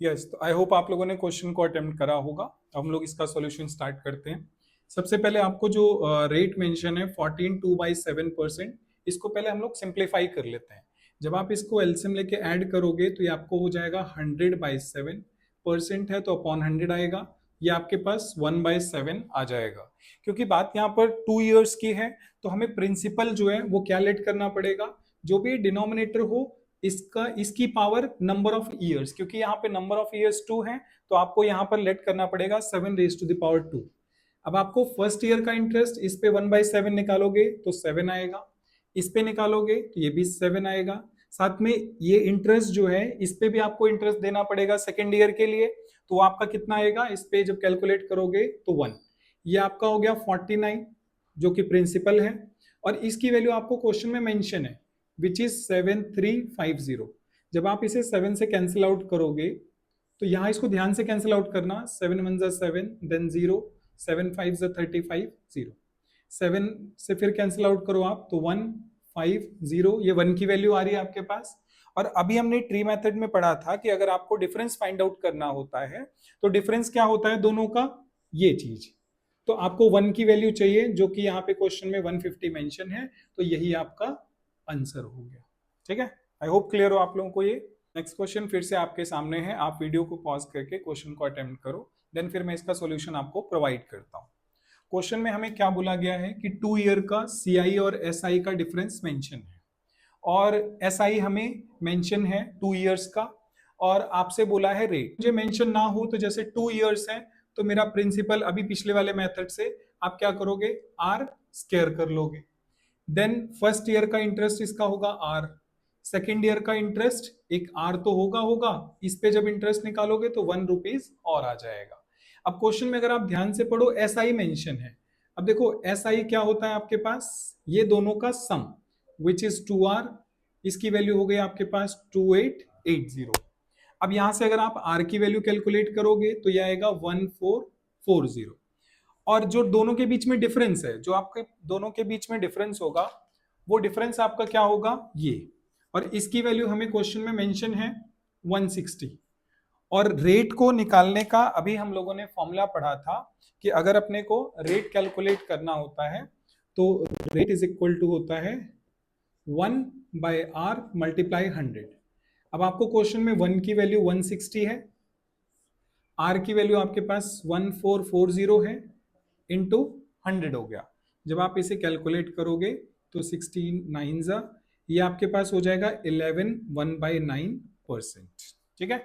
Yes, तो I hope आप लोगों ने क्वेश्चन को अटेम्प्ट करा होगा। अब हम लोग इसका सॉल्यूशन स्टार्ट करते हैं। सबसे पहले आपको जो रेट मेंशन है 14/2/7%, इसको पहले हम लोग सिंप्लीफाई कर लेते हैं। जब आप इसको एलसीएम लेके ऐड करोगे तो ये आपको हो जाएगा 100/7%, है तो अपॉन 100 आएगा। ये आपके पास 1/7 आ जाएगा। क्योंकि बात यहाँ पर 2 ईयर्स की है तो हमें प्रिंसिपल जो है वो क्या लेट करना पड़ेगा, जो भी डिनोमिनेटर हो इसका इसकी पावर नंबर ऑफ ईयर्स, क्योंकि यहाँ पे नंबर ऑफ ईयर्स 2 है तो आपको यहाँ पर लेट करना पड़ेगा 7 raised to the power 2। अब आपको फर्स्ट ईयर का इंटरेस्ट इस पे 1/7 निकालोगे तो 7 आएगा, इस पे निकालोगे तो ये भी 7 आएगा। साथ में ये इंटरेस्ट जो है इस पे भी आपको इंटरेस्ट देना पड़ेगा सेकेंड ईयर के लिए, तो आपका कितना आएगा इस पे जब कैलकुलेट करोगे तो 1। ये आपका हो गया 49 जो कि प्रिंसिपल है, और इसकी वैल्यू आपको क्वेश्चन में मेंशन है विच इज 7350। जब आप इसे 7 से कैंसिल आउट करोगे तो यहाँ इसको ध्यान से कैंसिल आउट करना, 7 1 जा 7, देन 0, 7 5 जा 35, 0, 7 से फिर कैंसिल आउट करो आप तो 1 5 0, ये 1 की वैल्यू आ रही है आपके पास। और अभी हमने ट्री मेथड में पढ़ा था कि अगर आपको डिफरेंस फाइंड आउट करना होता है तो डिफरेंस क्या होता है दोनों का, ये चीज। तो आपको 1 की वैल्यू चाहिए जो कि यहाँ पे क्वेश्चन में 150 मेंशन है, तो यही आपका आंसर हो गया। ठीक है, आई होप क्लियर हो आप लोगों को ये। नेक्स्ट क्वेश्चन फिर से आपके सामने है, आप वीडियो को पॉज करके क्वेश्चन को अटेम्प्ट करो, देन फिर मैं इसका सॉल्यूशन आपको प्रोवाइड करता हूँ। क्वेश्चन में हमें क्या बोला गया है कि 2 ईयर का सीआई और एसआई का डिफरेंस मेंशन है, और एसआई हमें मेंशन है 2 ईयर्स का, और आपसे बोला है रेट। मुझे मेंशन ना हो तो जैसे 2 ईयर्स है तो मेरा प्रिंसिपल अभी पिछले वाले मेथड से आप क्या करोगे, आर स्क्वायर कर लोगे। देन फर्स्ट ईयर का इंटरेस्ट इसका होगा आर, सेकेंड ईयर का इंटरेस्ट एक आर तो होगा होगा, इस पे जब इंटरेस्ट निकालोगे तो 1 रुपीज और आ जाएगा। अब क्वेश्चन में अगर आप ध्यान से पढ़ो एस आई मेंशन है। अब देखो एस आई क्या होता है आपके पास, ये दोनों का सम विच इज 2r, इसकी वैल्यू हो गई आपके पास 2880। अब यहां से अगर आप r की वैल्यू कैलकुलेट करोगे तो यह आएगा 1440। और जो दोनों के बीच में डिफरेंस है, जो आपके दोनों के बीच में डिफरेंस होगा वो डिफरेंस आपका क्या होगा ये, और इसकी वैल्यू हमें क्वेश्चन में मेंशन है 160। और रेट को निकालने का अभी हम लोगों ने फॉर्मूला पढ़ा था कि अगर अपने को रेट कैलकुलेट करना होता है तो रेट इज इक्वल टू होता है 1/r मल्टीप्लाई 100। अब आपको क्वेश्चन में 1 की वैल्यू 160 है, r की वैल्यू आपके पास 1440 है, इंटू 100 हो गया। जब आप इसे कैलकुलेट करोगे तो 16 9 ये आपके पास हो जाएगा 11 1/9%। ठीक है,